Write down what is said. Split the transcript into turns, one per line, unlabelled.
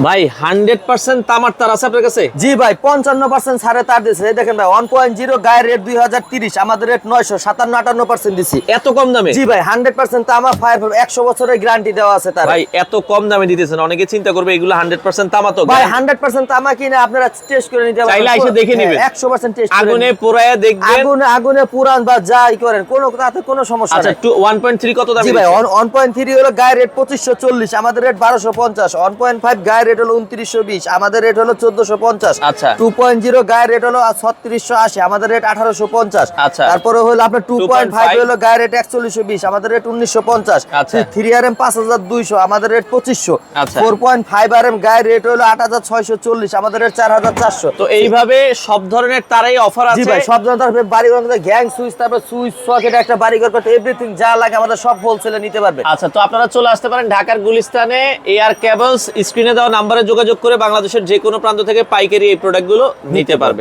ভাই 100% তামার তার আছে আপনার কাছে?
জি ভাই 55% ছাড়ে তার দিছে। এই দেখেন ভাই 1.0 গায়ের রেট 2030, আমাদের রেট 957-58% দিছি।
এত কম দামে?
জি ভাই 100% তামা, 100 বছরের গ্যারান্টি দেওয়া আছে তার।
ভাই এত কম দামে দিতেছেন, অনেকে চিন্তা করবে এগুলো 100% তামা। তো
ভাই 100% তামা কিনে আপনারা টেস্ট করে নিতে পারবেন,
চাইলে এসে দেখে নেবেন।
100% টেস্ট করে
আগুনে পোড়ায়া দেখবেন।
আগুনে পুরান বা যাই করেন তাতে কোনো সমস্যা
আচ্ছা
নাই।
1.3 কত দামে?
জি ভাই 1.3 হলো গায়ের রেট 2540, আমাদের রেট 1250। 1.5 গায়ের রেট হলো 2920, আমাদের রেট হলো 1450।
আচ্ছা।
2.0 গায়ের রেট হলো 3680, আমাদের রেট 1850।
আচ্ছা।
তারপরে হলো আপনার 2.5 হলো গায়ের রেট 4120, আমাদের রেট 1950।
আচ্ছা।
3RM 5200, আমাদের রেট 2500।
আচ্ছা।
4.5 RM গায়ের রেট হলো 8640, আমাদের রেট 4400।
তো এইভাবে সব ধরনের তারাই অফার
জি
আছে।
ভাই সব ধরনের বাড়িঘর করতে গ্যাং সুইচ, তারপর সুইচ সকেট, একটা বাড়িঘর করতে এভরিথিং যা লাগে আমাদের সব হোলসেলে নিতে পারবেন।
আচ্ছা, তো আপনারা চলে আসতে পারেন ঢাকার গুলিস্তানে এয়ার কেবলস। স্ক্রিনে দেওয়া নাম্বারে যোগাযোগ করে বাংলাদেশের যে কোনো প্রান্ত থেকে পাইকারি এই প্রোডাক্টগুলো নিতে পারবেন।